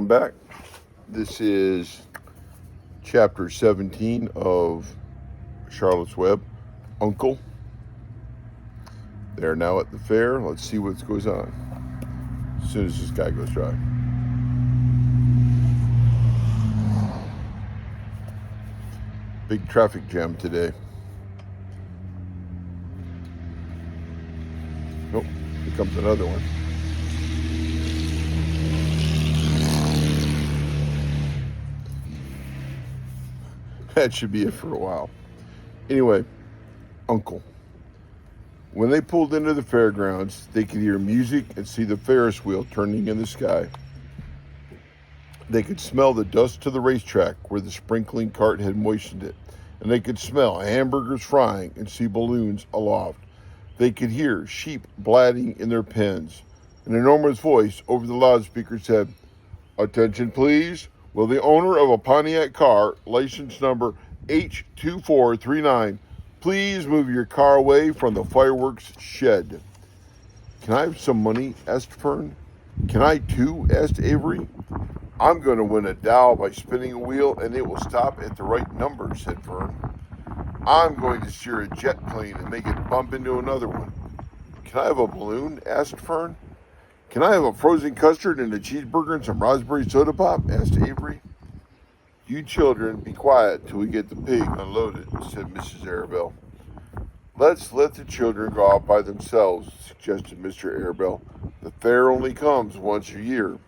welcome back. This is chapter 17 of Charlotte's Web, Uncle. They're now at the fair. Let's see what goes on as soon as this guy goes dry. Big traffic jam today. Nope, here comes another one. That should be it for a while. Anyway, Uncle. When they pulled into the fairgrounds, they could hear music and see the Ferris wheel turning in the sky. They could smell the dust to the racetrack where the sprinkling cart had moistened it, and they could smell hamburgers frying and see balloons aloft. They could hear sheep blatting in their pens. An enormous voice over the loudspeaker said, "Attention, please. Will the owner of a Pontiac car, license number H2439, please move your car away from the fireworks shed?" "Can I have some money?" asked Fern. "Can I too?" asked Avery. "I'm going to win a doll by spinning a wheel and it will stop at the right number," said Fern. "I'm going to steer a jet plane and make it bump into another one." "Can I have a balloon?" asked Fern. "Can I have a frozen custard and a cheeseburger and some raspberry soda pop?" asked Avery. "You children, be quiet till we get the pig unloaded," said Mrs. Arabelle. "Let's let the children go out by themselves," suggested Mr. Arabelle. "The fair only comes once a year."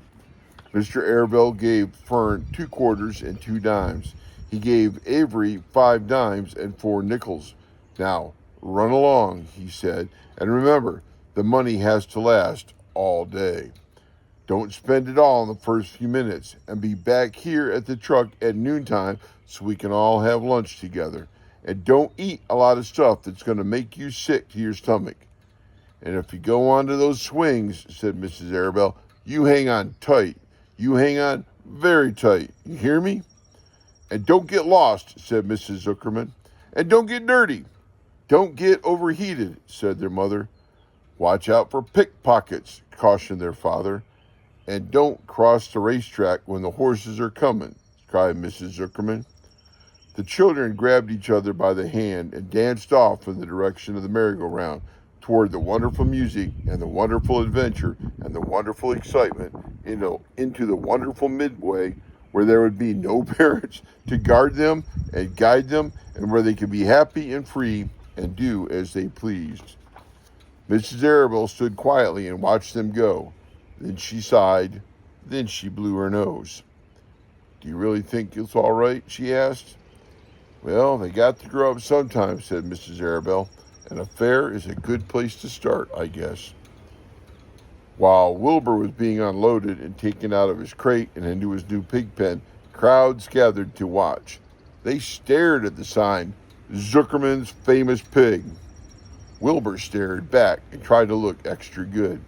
Mr. Arabelle gave Fern 2 quarters and 2 dimes. He gave Avery 5 dimes and 4 nickels. "Now, run along," he said, "and remember, the money has to last all day. Don't spend it all in the first few minutes, and be back here at the truck at noontime so we can all have lunch together. And don't eat a lot of stuff that's going to make you sick to your stomach. And if you go onto those swings," said Mrs. Arabelle, "you hang on tight. You hang on very tight. You hear me?" "And don't get lost," said Mrs. Zuckerman. "And don't get dirty." "Don't get overheated," said their mother. "Watch out for pickpockets," cautioned their father. "And don't cross the racetrack when the horses are coming," cried Mrs. Zuckerman. The children grabbed each other by the hand and danced off in the direction of the merry-go-round, toward the wonderful music and the wonderful adventure and the wonderful excitement, into the wonderful midway where there would be no parents to guard them and guide them, and where they could be happy and free and do as they pleased. Mrs. Arabelle stood quietly and watched them go. Then she sighed. Then she blew her nose. "Do you really think it's all right?" she asked. "Well, they got to grow up sometime," said Mrs. Arabelle, "and a fair is a good place to start, I guess." While Wilbur was being unloaded and taken out of his crate and into his new pig pen, crowds gathered to watch. They stared at the sign, "Zuckerman's Famous Pig." Wilbur stared back and tried to look extra good.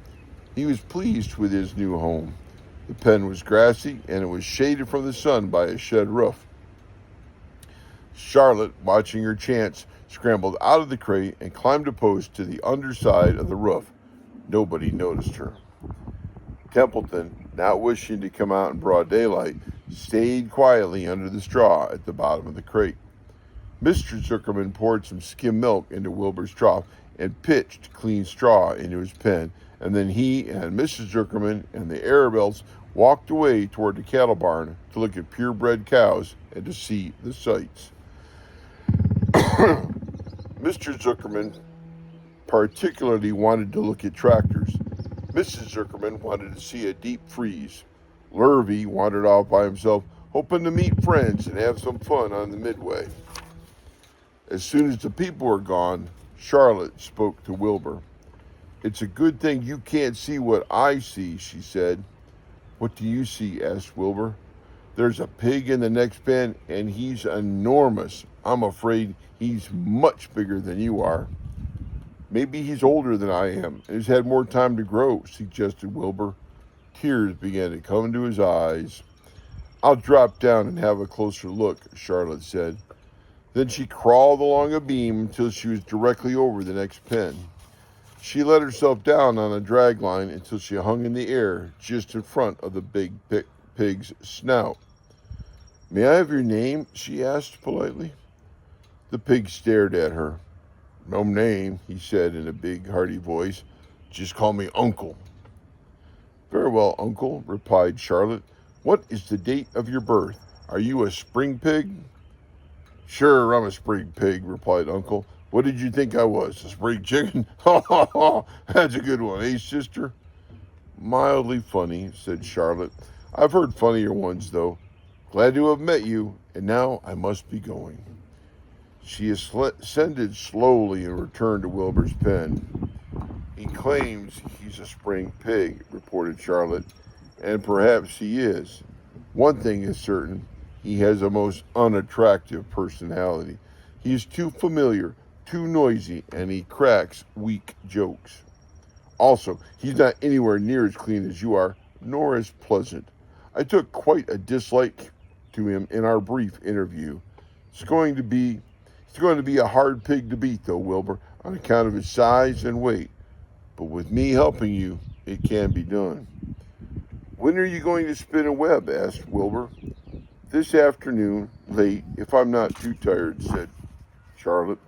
He was pleased with his new home. The pen was grassy, and it was shaded from the sun by a shed roof. Charlotte, watching her chance, scrambled out of the crate and climbed a post to the underside of the roof. Nobody noticed her. Templeton, not wishing to come out in broad daylight, stayed quietly under the straw at the bottom of the crate. Mr. Zuckerman poured some skim milk into Wilbur's trough and pitched clean straw into his pen, and then he and Mrs. Zuckerman and the Arabelles walked away toward the cattle barn to look at purebred cows and to see the sights. Mr. Zuckerman particularly wanted to look at tractors. Mrs. Zuckerman wanted to see a deep freeze. Lurvy wandered off by himself, hoping to meet friends and have some fun on the midway. As soon as the people were gone, Charlotte spoke to Wilbur. "It's a good thing you can't see what I see," she said. "What do you see?" asked Wilbur. "There's a pig in the next pen, and he's enormous. I'm afraid he's much bigger than you are." "Maybe he's older than I am and has had more time to grow," suggested Wilbur. Tears began to come into his eyes. "I'll drop down and have a closer look," Charlotte said. Then she crawled along a beam until she was directly over the next pen. She let herself down on a drag line until she hung in the air just in front of the big pig's snout. "May I have your name?" she asked politely. The pig stared at her. "No name," he said in a big, hearty voice. "Just call me Uncle." "Very well, Uncle," replied Charlotte. "What is the date of your birth? Are you a spring pig?" "Sure, I'm a spring pig," replied Uncle. "What did you think I was, a spring chicken?" "Ha ha ha, that's a good one, eh, sister?" "Mildly funny," said Charlotte. "I've heard funnier ones, though. Glad to have met you, and now I must be going." She ascended slowly and returned to Wilbur's pen. "He claims he's a spring pig," reported Charlotte, "and perhaps he is. One thing is certain, he has a most unattractive personality. He is too familiar, too noisy, and he cracks weak jokes. Also, he's not anywhere near as clean as you are, nor as pleasant. I took quite a dislike to him in our brief interview. It's going to be a hard pig to beat, though, Wilbur, on account of his size and weight. But with me helping you, it can be done." "When are you going to spin a web?" asked Wilbur. "This afternoon, late, if I'm not too tired," said Charlotte.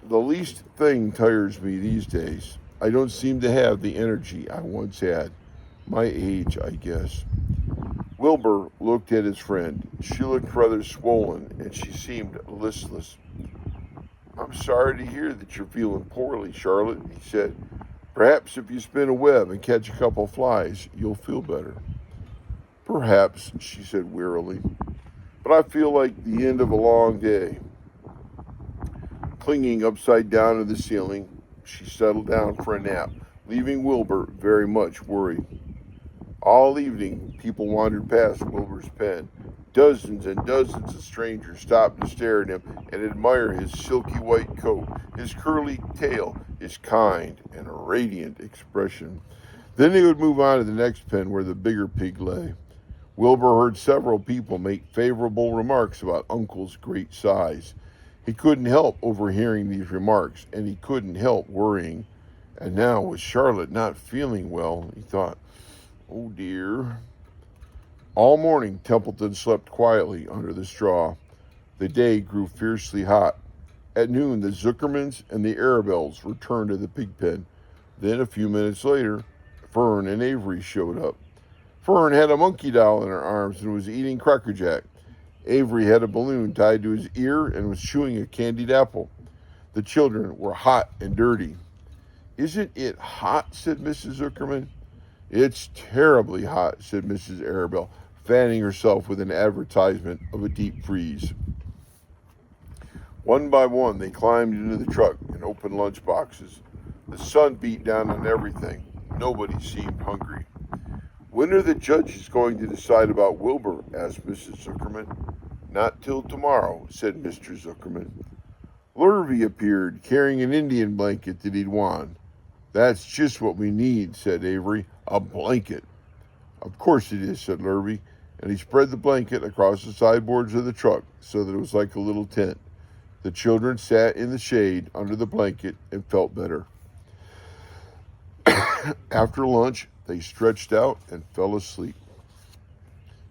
The least thing tires me these days. I don't seem to have the energy I once had. My age, I guess." Wilbur looked at his friend. She looked rather swollen, and she seemed listless. "I'm sorry to hear that you're feeling poorly, Charlotte," he said. "Perhaps if you spin a web and catch a couple flies, you'll feel better." "Perhaps," she said wearily. "But I feel like the end of a long day." Clinging upside down to the ceiling, she settled down for a nap, leaving Wilbur very much worried. All evening, people wandered past Wilbur's pen. Dozens and dozens of strangers stopped to stare at him and admire his silky white coat, his curly tail, his kind and radiant expression. Then they would move on to the next pen where the bigger pig lay. Wilbur heard several people make favorable remarks about Uncle's great size. He couldn't help overhearing these remarks, and he couldn't help worrying. And now, with Charlotte not feeling well, he thought, "Oh dear." All morning, Templeton slept quietly under the straw. The day grew fiercely hot. At noon, the Zuckermans and the Arabelles returned to the pig pen. Then, a few minutes later, Fern and Avery showed up. Fern had a monkey doll in her arms and was eating Cracker Jack. Avery had a balloon tied to his ear and was chewing a candied apple. The children were hot and dirty. "Isn't it hot?" said Mrs. Zuckerman. "It's terribly hot," said Mrs. Arabelle, fanning herself with an advertisement of a deep freeze. One by one, they climbed into the truck and opened lunch boxes. The sun beat down on everything. Nobody seemed hungry. "When are the judges going to decide about Wilbur?" asked Mrs. Zuckerman. "Not till tomorrow," said Mr. Zuckerman. Lurvy appeared, carrying an Indian blanket that he'd won. "That's just what we need," said Avery. "A blanket." "Of course it is," said Lurvy, and he spread the blanket across the sideboards of the truck so that it was like a little tent. The children sat in the shade under the blanket and felt better. After lunch, they stretched out and fell asleep.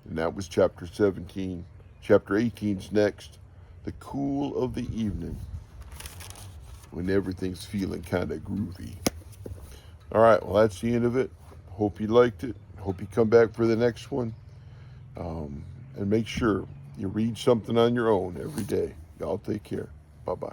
And that was chapter 17. Chapter 18's next, the cool of the evening, when everything's feeling kind of groovy. All right, well, that's the end of it. Hope you liked it. Hope you come back for the next one. And make sure you read something on your own every day. Y'all take care. Bye-bye.